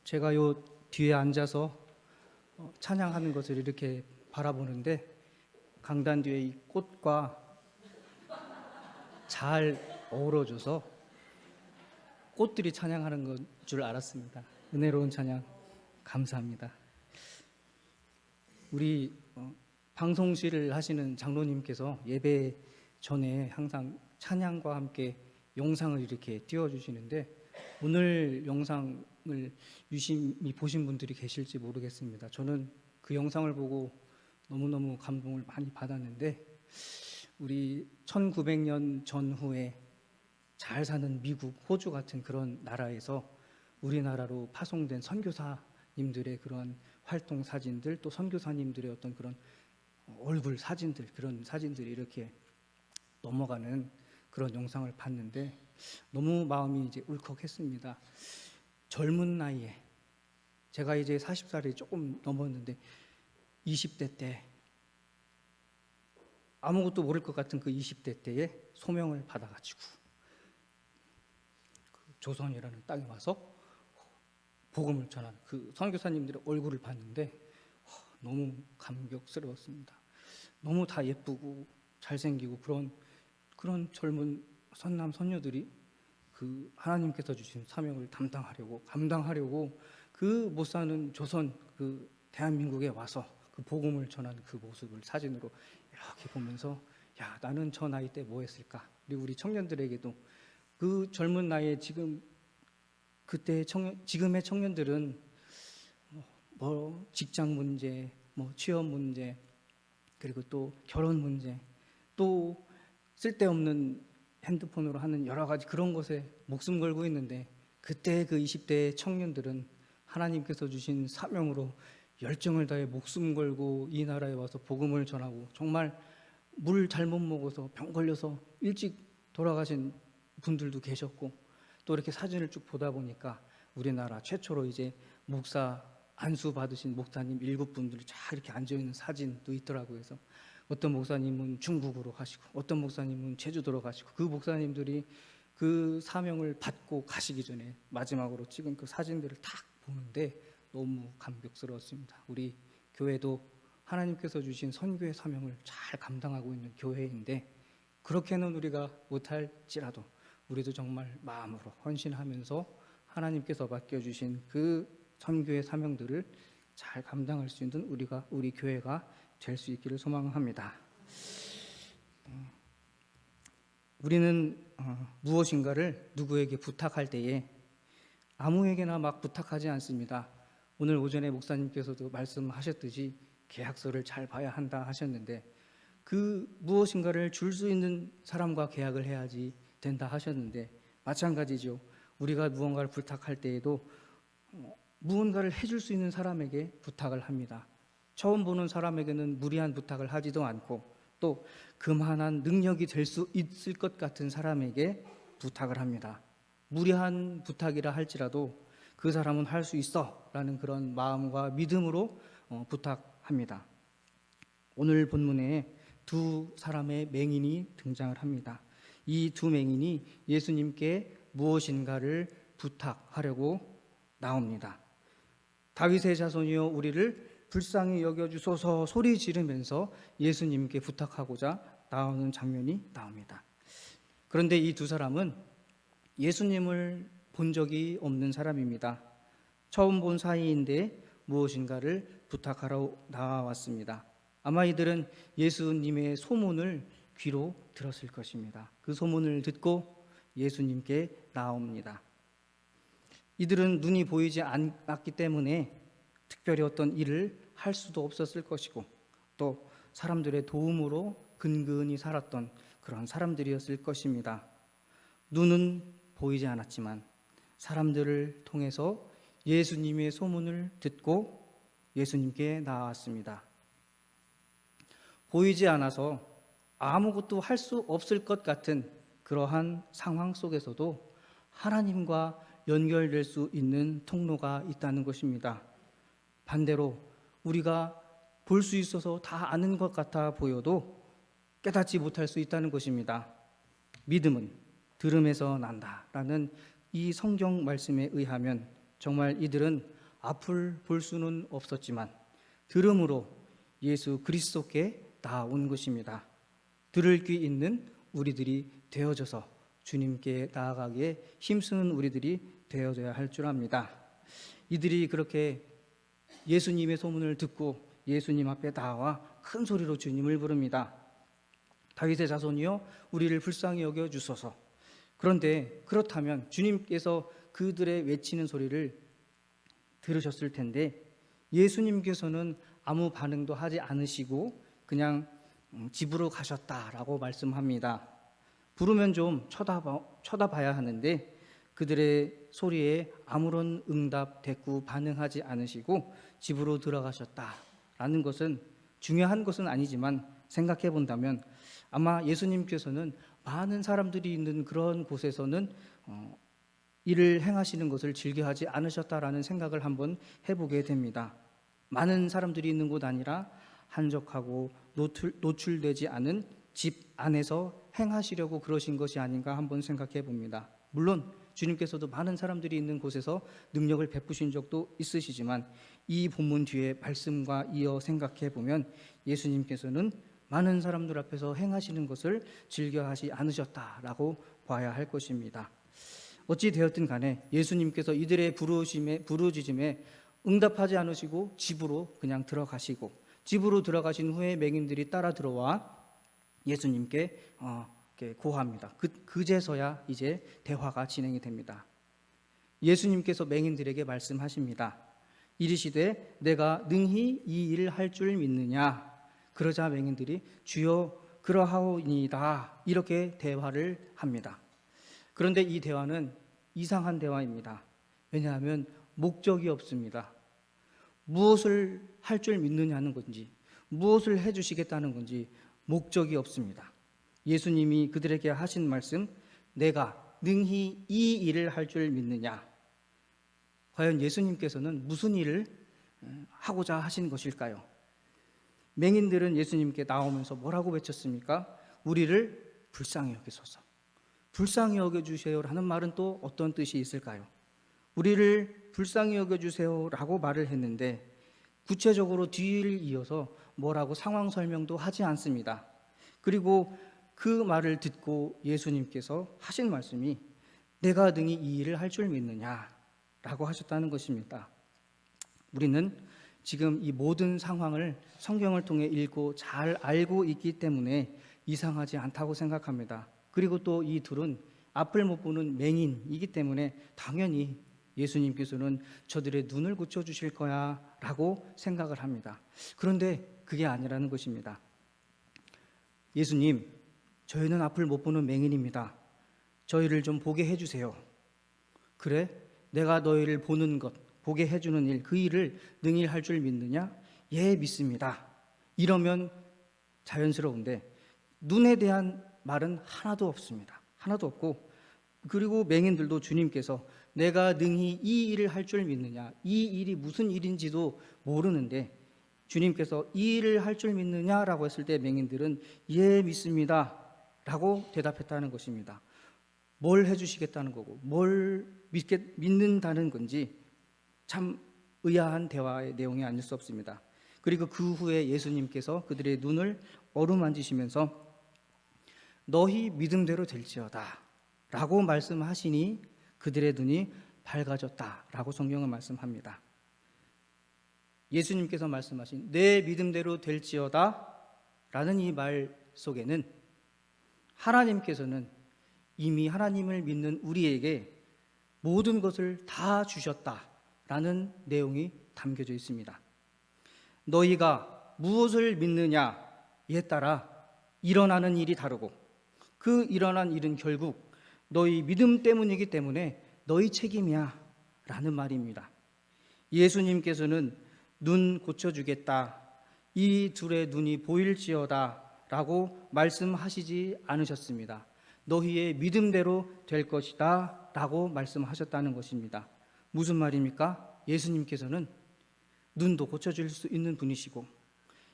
제가 요 뒤에 앉아서 찬양하는 것을 이렇게 바라보는데 강단 뒤에 이 꽃과 잘 어우러져서 꽃들이 찬양하는 건 줄 알았습니다. 은혜로운 찬양 감사합니다. 우리 방송실을 하시는 장로님께서 예배 전에 항상 찬양과 함께 영상을 이렇게 띄워주시는데 오늘 영상을 유심히 보신 분들이 계실지 모르겠습니다. 저는 그 영상을 보고 너무너무 감동을 많이 받았는데 우리 1900년 전후에 잘 사는 미국, 호주 같은 그런 나라에서 우리나라로 파송된 선교사님들의 그런 활동 사진들, 또 선교사님들의 어떤 그런 얼굴 사진들, 그런 사진들이 이렇게 넘어가는 그런 영상을 봤는데 너무 마음이 이제 울컥했습니다. 젊은 나이에 제가 이제 40살이 조금 넘었는데 20대 때 아무것도 모를 것 같은 그 20대 때에 소명을 받아가지고 그 조선이라는 땅에 와서 복음을 전하는 그 선교사님들의 얼굴을 봤는데 너무 감격스러웠습니다. 너무 다 예쁘고 잘생기고 그런 젊은 선남 선녀들이 그 하나님께서 주신 사명을 감당하려고 그 못 사는 조선 그 대한민국에 와서 그 복음을 전하는 그 모습을 사진으로 이렇게 보면서 야, 나는 저 나이 때 뭐 했을까? 그리고 우리 청년들에게도 그 젊은 나이에 지금의 청년들은 뭐 직장 문제, 뭐 취업 문제, 그리고 또 결혼 문제, 또 쓸데없는 핸드폰으로 하는 여러 가지 그런 것에 목숨 걸고 있는데 그때 그 20대 청년들은 하나님께서 주신 사명으로 열정을 다해 목숨 걸고 이 나라에 와서 복음을 전하고 정말 물 잘못 먹어서 병 걸려서 일찍 돌아가신 분들도 계셨고 또 이렇게 사진을 쭉 보다 보니까 우리나라 최초로 이제 목사 안수 받으신 목사님 7분들이 쫙 이렇게 앉아있는 사진도 있더라고요. 그래서 어떤 목사님은 중국으로 가시고 어떤 목사님은 제주도로 가시고 그 목사님들이 그 사명을 받고 가시기 전에 마지막으로 찍은 그 사진들을 딱 보는데 너무 감격스러웠습니다. 우리 교회도 하나님께서 주신 선교의 사명을 잘 감당하고 있는 교회인데 그렇게는 우리가 못할지라도 우리도 정말 마음으로 헌신하면서 하나님께서 맡겨주신 그 선교의 사명들을 잘 감당할 수 있는 우리 교회가 될 수 있기를 소망합니다. 우리는 무엇인가를 누구에게 부탁할 때에 아무에게나 막 부탁하지 않습니다. 오늘 오전에 목사님께서도 말씀하셨듯이 계약서를 잘 봐야 한다 하셨는데 그 무엇인가를 줄 수 있는 사람과 계약을 해야지 된다 하셨는데 마찬가지죠. 우리가 무언가를 부탁할 때에도 무언가를 해줄 수 있는 사람에게 부탁을 합니다. 처음 보는 사람에게는 무리한 부탁을 하지도 않고 또 그만한 능력이 될 수 있을 것 같은 사람에게 부탁을 합니다. 무리한 부탁이라 할지라도 그 사람은 할 수 있어 라는 그런 마음과 믿음으로 부탁합니다. 오늘 본문에 두 사람의 맹인이 등장을 합니다. 이 두 맹인이 예수님께 무엇인가를 부탁하려고 나옵니다. 다윗의 자손이여 우리를 불쌍히 여겨주소서 소리 지르면서 예수님께 부탁하고자 나오는 장면이 나옵니다. 그런데 이 두 사람은 예수님을 본 적이 없는 사람입니다. 처음 본 사이인데 무엇인가를 부탁하러 나왔습니다. 아마 이들은 예수님의 소문을 귀로 들었을 것입니다. 그 소문을 듣고 예수님께 나옵니다. 이들은 눈이 보이지 않았기 때문에 특별히 어떤 일을 할 수도 없었을 것이고 또 사람들의 도움으로 근근히 살았던 그런 사람들이었을 것입니다. 눈은 보이지 않았지만 사람들을 통해서 예수님의 소문을 듣고 예수님께 나왔습니다. 보이지 않아서 아무것도 할 수 없을 것 같은 그러한 상황 속에서도 하나님과 연결될 수 있는 통로가 있다는 것입니다. 반대로 우리가 볼 수 있어서 다 아는 것 같아 보여도 깨닫지 못할 수 있다는 것입니다. 믿음은 들음에서 난다라는 이 성경 말씀에 의하면 정말 이들은 앞을 볼 수는 없었지만 들음으로 예수 그리스도께 나아온 것입니다. 들을 귀 있는 우리들이 되어져서 주님께 나아가기에 힘쓰는 우리들이 되어져야 할 줄 압니다. 이들이 그렇게 예수님의 소문을 듣고 예수님 앞에 나와 큰 소리로 주님을 부릅니다. 다윗의 자손이여 우리를 불쌍히 여겨 주소서. 그런데 그렇다면 주님께서 그들의 외치는 소리를 들으셨을 텐데 예수님께서는 아무 반응도 하지 않으시고 그냥 집으로 가셨다라고 말씀합니다. 부르면 좀 쳐다봐야 하는데 그들의 소리에 아무런 응답, 대꾸, 반응하지 않으시고 집으로 들어가셨다라는 것은 중요한 것은 아니지만 생각해 본다면 아마 예수님께서는 많은 사람들이 있는 그런 곳에서는 일을 행하시는 것을 즐겨하지 않으셨다라는 생각을 한번 해보게 됩니다. 많은 사람들이 있는 곳 아니라 한적하고 노출되지 않은 집 안에서 행하시려고 그러신 것이 아닌가 한번 생각해 봅니다. 물론 주님께서도 많은 사람들이 있는 곳에서 능력을 베푸신 적도 있으시지만 이 본문 뒤에 말씀과 이어 생각해 보면 예수님께서는 많은 사람들 앞에서 행하시는 것을 즐겨하지 않으셨다라고 봐야 할 것입니다. 어찌 되었든 간에 예수님께서 이들의 부르짖음에 응답하지 않으시고 집으로 그냥 들어가시고 집으로 들어가신 후에 맹인들이 따라 들어와 예수님께 고합니다. 그제서야 이제 대화가 진행이 됩니다. 예수님께서 맹인들에게 말씀하십니다. 이르시되 내가 능히 이 일을 할 줄 믿느냐? 그러자 맹인들이 주여 그러하오니이다 이렇게 대화를 합니다. 그런데 이 대화는 이상한 대화입니다. 왜냐하면 목적이 없습니다. 무엇을 할 줄 믿느냐는 건지 무엇을 해주시겠다는 건지 목적이 없습니다. 예수님이 그들에게 하신 말씀, 내가 능히 이 일을 할 줄 믿느냐? 과연 예수님께서는 무슨 일을 하고자 하신 것일까요? 맹인들은 예수님께 나오면서 뭐라고 외쳤습니까? 우리를 불쌍히 여기소서. 불쌍히 여겨주세요라는 말은 또 어떤 뜻이 있을까요? 우리를 불쌍히 여겨주세요라고 말을 했는데 구체적으로 뒤를 이어서 뭐라고 상황 설명도 하지 않습니다. 그리고 그 말을 듣고 예수님께서 하신 말씀이 내가 능히 이 일을 할 줄 믿느냐라고 하셨다는 것입니다. 우리는 지금 이 모든 상황을 성경을 통해 읽고 잘 알고 있기 때문에 이상하지 않다고 생각합니다. 그리고 또 이 둘은 앞을 못 보는 맹인이기 때문에 당연히 예수님께서는 저들의 눈을 고쳐주실 거야 라고 생각을 합니다. 그런데 그게 아니라는 것입니다. 예수님, 저희는 앞을 못 보는 맹인입니다. 저희를 좀 보게 해주세요. 그래? 내가 너희를 보는 것, 보게 해주는 일, 그 일을 능히 할 줄 믿느냐? 예, 믿습니다. 이러면 자연스러운데 눈에 대한 말은 하나도 없습니다. 하나도 없고 그리고 맹인들도 주님께서 내가 능히 이 일을 할 줄 믿느냐? 이 일이 무슨 일인지도 모르는데 주님께서 이 일을 할 줄 믿느냐라고 했을 때 맹인들은 예, 믿습니다 라고 대답했다는 것입니다. 뭘 해주시겠다는 거고 뭘 믿는다는 건지 참 의아한 대화의 내용이 아닐 수 없습니다. 그리고 그 후에 예수님께서 그들의 눈을 어루만지시면서 너희 믿음대로 될지어다 라고 말씀하시니 그들의 눈이 밝아졌다 라고 성경은 말씀합니다. 예수님께서 말씀하신 내 믿음대로 될지어다 라는 이 말 속에는 하나님께서는 이미 하나님을 믿는 우리에게 모든 것을 다 주셨다라는 내용이 담겨져 있습니다. 너희가 무엇을 믿느냐에 따라 일어나는 일이 다르고 그 일어난 일은 결국 너희 믿음 때문이기 때문에 너희 책임이야 라는 말입니다. 예수님께서는 눈 고쳐주겠다, 이 둘의 눈이 보일지어다 라고 말씀하시지 않으셨습니다. 너희의 믿음대로 될 것이다 라고 말씀하셨다는 것입니다. 무슨 말입니까? 예수님께서는 눈도 고쳐줄 수 있는 분이시고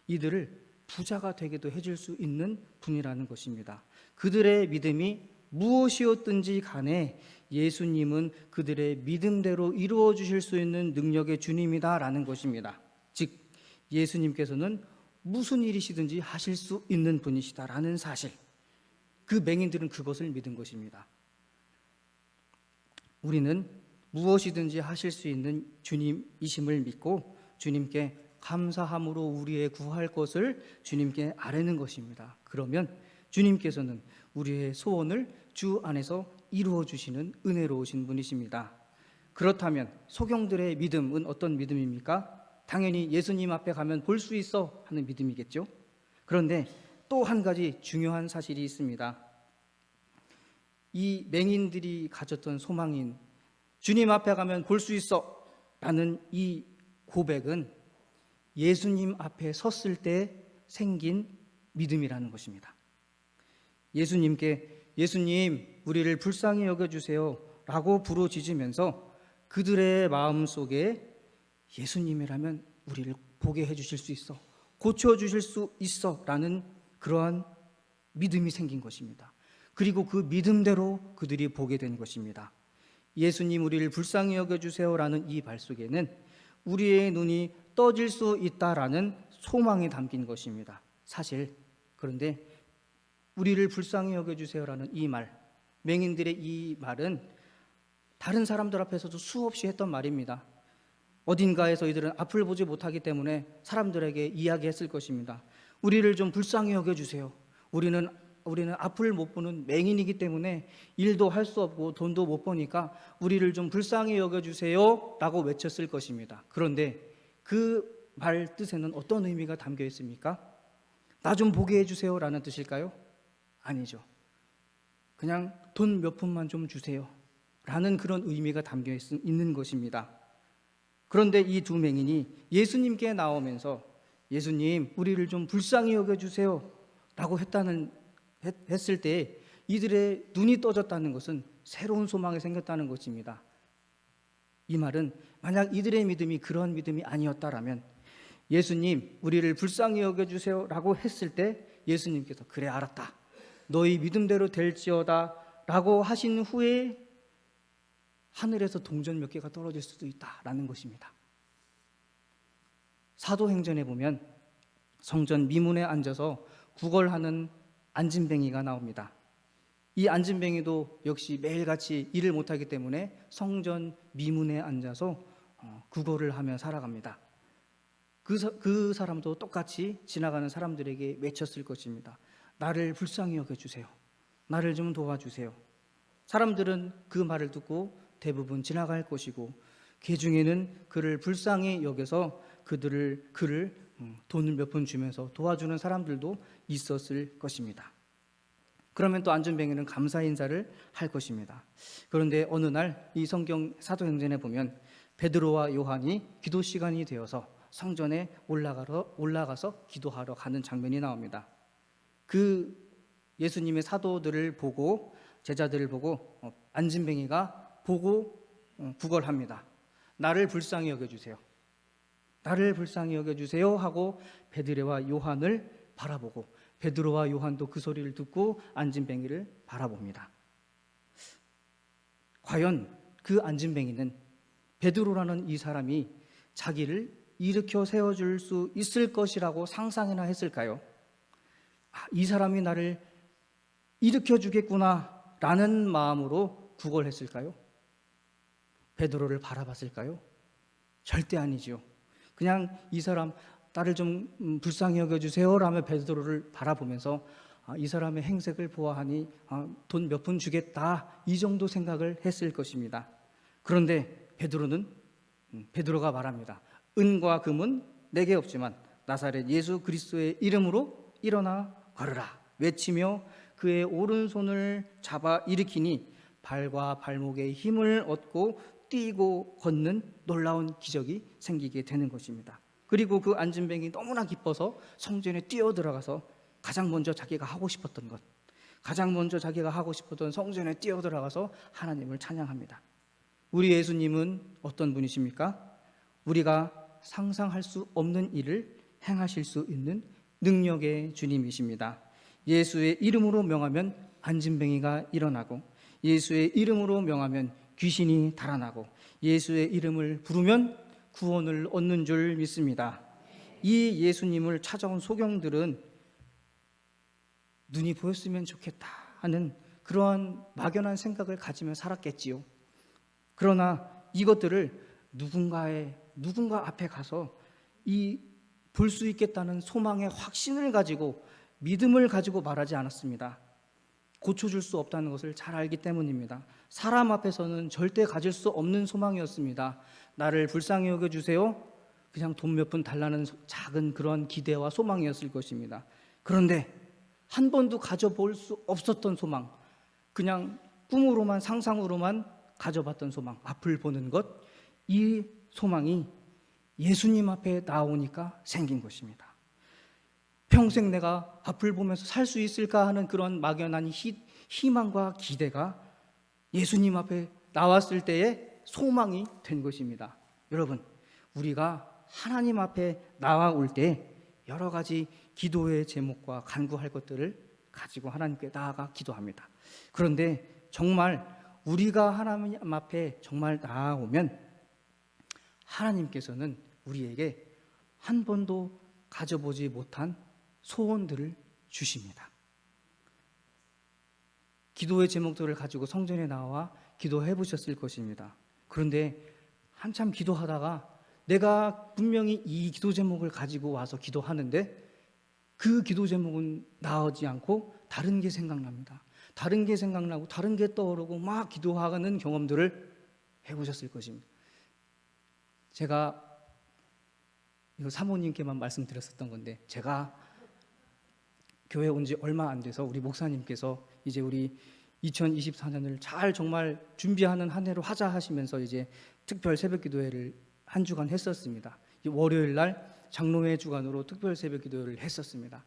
이들을 부자가 되게도 해줄 수 있는 분이라는 것입니다. 그들의 믿음이 무엇이었든지 간에 예수님은 그들의 믿음대로 이루어 주실 수 있는 능력의 주님이다라는 것입니다. 즉 예수님께서는 무슨 일이시든지 하실 수 있는 분이시다라는 사실, 그 맹인들은 그것을 믿은 것입니다. 우리는 무엇이든지 하실 수 있는 주님이심을 믿고 주님께 감사함으로 우리의 구할 것을 주님께 아뢰는 것입니다. 그러면 주님께서는 우리의 소원을 주 안에서 이루어 주시는 은혜로우신 분이십니다. 그렇다면 소경들의 믿음은 어떤 믿음입니까? 당연히 예수님 앞에 가면 볼 수 있어 하는 믿음이겠죠. 그런데 또 한 가지 중요한 사실이 있습니다. 이 맹인들이 가졌던 소망인 주님 앞에 가면 볼 수 있어 라는 이 고백은 예수님 앞에 섰을 때 생긴 믿음이라는 것입니다. 예수님 우리를 불쌍히 여겨주세요 라고 부르짖으면서 그들의 마음속에 예수님이라면 우리를 보게 해주실 수 있어, 고쳐주실 수 있어 라는 그러한 믿음이 생긴 것입니다. 그리고 그 믿음대로 그들이 보게 된 것입니다. 예수님 우리를 불쌍히 여겨주세요 라는 이 말 속에는 우리의 눈이 떠질 수 있다라는 소망이 담긴 것입니다. 사실 그런데 우리를 불쌍히 여겨주세요라는 이 말, 맹인들의 이 말은 다른 사람들 앞에서도 수없이 했던 말입니다. 어딘가에서 이들은 앞을 보지 못하기 때문에 사람들에게 이야기했을 것입니다. 우리를 좀 불쌍히 여겨주세요. 우리는 앞을 못 보는 맹인이기 때문에 일도 할 수 없고 돈도 못 버니까 우리를 좀 불쌍히 여겨주세요 라고 외쳤을 것입니다. 그런데 그 말 뜻에는 어떤 의미가 담겨 있습니까? 나 좀 보게 해주세요 라는 뜻일까요? 아니죠. 그냥 돈 몇 푼만 좀 주세요 라는 그런 의미가 담겨 있는 것입니다. 그런데 이 두 맹인이 예수님께 나오면서 예수님 우리를 좀 불쌍히 여겨주세요 라고 했을 때 이들의 눈이 떠졌다는 것은 새로운 소망이 생겼다는 것입니다. 이 말은 만약 이들의 믿음이 그런 믿음이 아니었다라면 예수님 우리를 불쌍히 여겨주세요 라고 했을 때 예수님께서 그래 알았다, 너희 믿음대로 될지어다 라고 하신 후에 하늘에서 동전 몇 개가 떨어질 수도 있다라는 것입니다. 사도행전에 보면 성전 미문에 앉아서 구걸하는 안진뱅이가 나옵니다. 이 안진뱅이도 역시 매일같이 일을 못하기 때문에 성전 미문에 앉아서 구걸을 하며 살아갑니다. 그 사람도 똑같이 지나가는 사람들에게 외쳤을 것입니다. 나를 불쌍히 여겨주세요. 나를 좀 도와주세요. 사람들은 그 말을 듣고 대부분 지나갈 것이고 그 중에는 그를 불쌍히 여겨서 그를 돈을 몇 푼 주면서 도와주는 사람들도 있었을 것입니다. 그러면 또 안진뱅이는 감사 인사를 할 것입니다. 그런데 어느 날 이 성경 사도행전에 보면 베드로와 요한이 기도 시간이 되어서 성전에 올라가서 기도하러 가는 장면이 나옵니다. 그 예수님의 사도들을 보고 제자들을 보고 안진뱅이가 보고 구걸합니다. 나를 불쌍히 여겨주세요. 나를 불쌍히 여겨주세요 하고 베드로와 요한을 바라보고 베드로와 요한도 그 소리를 듣고 안진뱅이를 바라봅니다. 과연 그 안진뱅이는 베드로라는 이 사람이 자기를 일으켜 세워줄 수 있을 것이라고 상상이나 했을까요? 이 사람이 나를 일으켜 주겠구나 라는 마음으로 구걸했을까요? 베드로를 바라봤을까요? 절대 아니죠. 그냥 이 사람 나를 좀 불쌍히 여겨주세요 라며 베드로를 바라보면서 이 사람의 행색을 보아하니 돈 몇 푼 주겠다 이 정도 생각을 했을 것입니다. 그런데 베드로가 말합니다. 은과 금은 내게 없지만 나사렛 예수 그리스도의 이름으로 일어나 걸으라 외치며 그의 오른손을 잡아 일으키니 발과 발목에 힘을 얻고 뛰고 걷는 놀라운 기적이 생기게 되는 것입니다. 그리고 그 안진뱅이 너무나 기뻐서 성전에 뛰어들어가서 가장 먼저 자기가 하고 싶었던 성전에 뛰어들어가서 하나님을 찬양합니다. 우리 예수님은 어떤 분이십니까? 우리가 상상할 수 없는 일을 행하실 수 있는 능력의 주님이십니다. 예수의 이름으로 명하면 안진뱅이가 일어나고 예수의 이름으로 명하면 귀신이 달아나고 예수의 이름을 부르면 구원을 얻는 줄 믿습니다. 이 예수님을 찾아온 소경들은 눈이 보였으면 좋겠다 하는 그러한 막연한 생각을 가지며 살았겠지요. 그러나 이것들을 누군가 앞에 가서 볼 수 있겠다는 소망의 확신을 가지고 믿음을 가지고 말하지 않았습니다. 고쳐줄 수 없다는 것을 잘 알기 때문입니다. 사람 앞에서는 절대 가질 수 없는 소망이었습니다. 나를 불쌍히 여겨주세요. 그냥 돈 몇 푼 달라는 작은 그런 기대와 소망이었을 것입니다. 그런데 한 번도 가져볼 수 없었던 소망, 그냥 꿈으로만 상상으로만 가져봤던 소망, 앞을 보는 것, 이 소망이 예수님 앞에 나오니까 생긴 것입니다. 평생 내가 앞을 보면서 살 수 있을까 하는 그런 막연한 희망과 기대가 예수님 앞에 나왔을 때의 소망이 된 것입니다. 여러분, 우리가 하나님 앞에 나아올 때 여러 가지 기도의 제목과 간구할 것들을 가지고 하나님께 나아가 기도합니다. 그런데 정말 우리가 하나님 앞에 정말 나아오면 하나님께서는 우리에게 한 번도 가져보지 못한 소원들을 주십니다. 기도의 제목들을 가지고 성전에 나와 기도해 보셨을 것입니다. 그런데 한참 기도하다가 내가 분명히 이 기도 제목을 가지고 와서 기도하는데 그 기도 제목은 나오지 않고 다른 게 생각납니다. 다른 게 생각나고 다른 게 떠오르고 막 기도하는 경험들을 해보셨을 것입니다. 제가 이거 사모님께만 말씀드렸었던 건데, 제가 교회 온 지 얼마 안 돼서 우리 목사님께서 이제 우리 2024년을 잘 정말 준비하는 한 해로 하자 하시면서 이제 특별 새벽 기도회를 한 주간 했었습니다. 월요일 날 장로회 주간으로 특별 새벽 기도회를 했었습니다.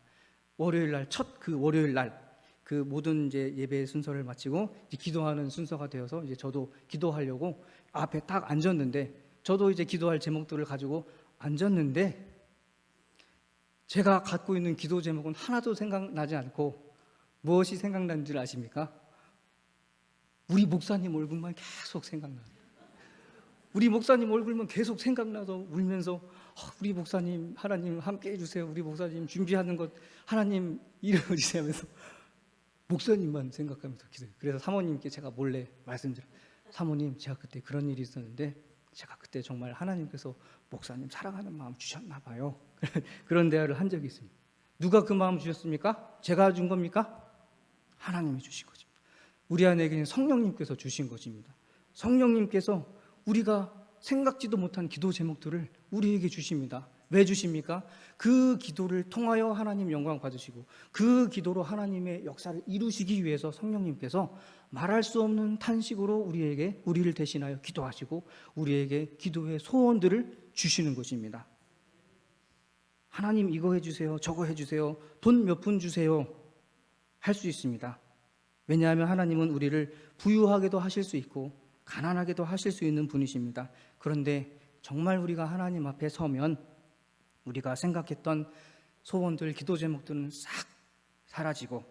월요일 날 첫 그 월요일 날 그 모든 이제 예배 순서를 마치고 이제 기도하는 순서가 되어서 이제 저도 기도하려고 앞에 딱 앉았는데, 저도 이제 기도할 제목들을 가지고 앉았는데 제가 갖고 있는 기도 제목은 하나도 생각나지 않고 무엇이 생각나는 줄 아십니까? 우리 목사님 얼굴만 계속 생각나요. 우리 목사님 얼굴만 계속 생각나서 울면서 우리 목사님 하나님 함께 해주세요. 우리 목사님 준비하는 것 하나님 이루어 주세요 하면서 목사님만 생각하면서 기도해요. 그래서 사모님께 제가 몰래 말씀드려요. 사모님, 제가 그때 그런 일이 있었는데 제가 그때 정말 하나님께서 목사님 사랑하는 마음 주셨나 봐요. 그런 대화를 한 적이 있습니다. 누가 그 마음 주셨습니까? 제가 준 겁니까? 하나님이 주신 것입니다. 우리 안에게는 성령님께서 주신 것입니다. 성령님께서 우리가 생각지도 못한 기도 제목들을 우리에게 주십니다. 왜 주십니까? 그 기도를 통하여 하나님 영광 받으시고 그 기도로 하나님의 역사를 이루시기 위해서 성령님께서 말할 수 없는 탄식으로 우리를 대신하여 기도하시고 우리에게 기도의 소원들을 주시는 것입니다. 하나님 이거 해주세요, 저거 해주세요, 돈 몇 푼 주세요 할 수 있습니다. 왜냐하면 하나님은 우리를 부유하게도 하실 수 있고 가난하게도 하실 수 있는 분이십니다. 그런데 정말 우리가 하나님 앞에 서면 우리가 생각했던 소원들, 기도 제목들은 싹 사라지고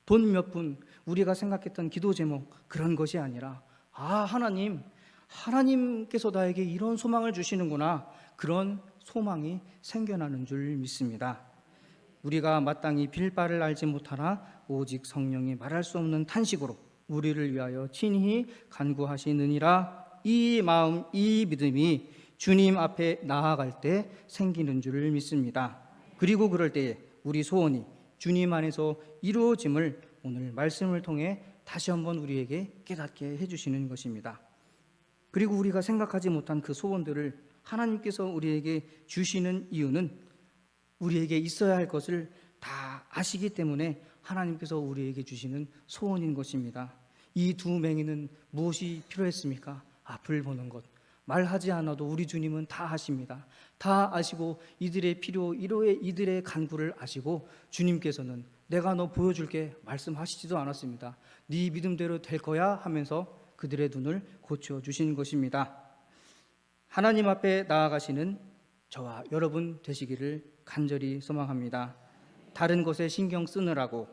돈 몇 푼, 우리가 생각했던 기도 제목 그런 것이 아니라 하나님께서 나에게 이런 소망을 주시는구나, 그런 소망이 생겨나는 줄 믿습니다. 우리가 마땅히 빌 바를 알지 못하나 오직 성령이 말할 수 없는 탄식으로 우리를 위하여 친히 간구하시느니라. 이 마음, 이 믿음이 주님 앞에 나아갈 때 생기는 줄 믿습니다. 그리고 그럴 때에 우리 소원이 주님 안에서 이루어짐을 오늘 말씀을 통해 다시 한번 우리에게 깨닫게 해주시는 것입니다. 그리고 우리가 생각하지 못한 그 소원들을 하나님께서 우리에게 주시는 이유는 우리에게 있어야 할 것을 다 아시기 때문에 하나님께서 우리에게 주시는 소원인 것입니다. 이 두 맹인은 무엇이 필요했습니까? 앞을 보는 것. 말하지 않아도 우리 주님은 다 하십니다. 다 아시고 이들의 필요, 이들의 간구를 아시고 주님께서는 내가 너 보여줄게 말씀하시지도 않았습니다. 네 믿음대로 될 거야 하면서 그들의 눈을 고쳐주신 것입니다. 하나님 앞에 나아가시는 저와 여러분 되시기를 간절히 소망합니다. 다른 것에 신경 쓰느라고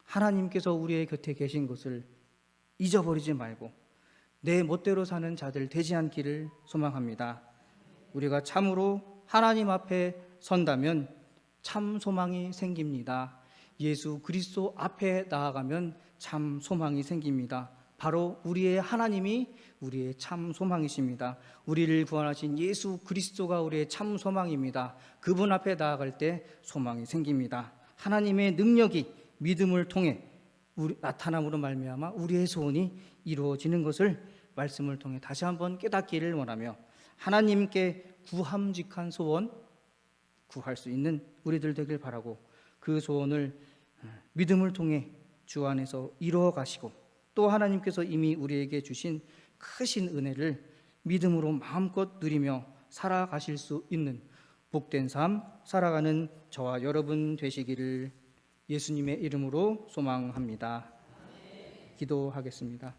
하나님께서 우리의 곁에 계신 것을 잊어버리지 말고 내 멋대로 사는 자들 되지 않기를 소망합니다. 우리가 참으로 하나님 앞에 선다면 참 소망이 생깁니다. 예수 그리스도 앞에 나아가면 참 소망이 생깁니다. 바로 우리의 하나님이 우리의 참 소망이십니다. 우리를 구원하신 예수 그리스도가 우리의 참 소망입니다. 그분 앞에 나아갈 때 소망이 생깁니다. 하나님의 능력이 믿음을 통해 나타남으로 말미암아 우리의 소원이 이루어지는 것을 말씀을 통해 다시 한번 깨닫기를 원하며 하나님께 구함직한 소원 구할 수 있는 우리들 되길 바라고 그 소원을 믿음을 통해 주 안에서 이루어 가시고 또 하나님께서 이미 우리에게 주신 크신 은혜를 믿음으로 마음껏 누리며 살아가실 수 있는 복된 삶 살아가는 저와 여러분 되시기를 예수님의 이름으로 소망합니다. 기도하겠습니다.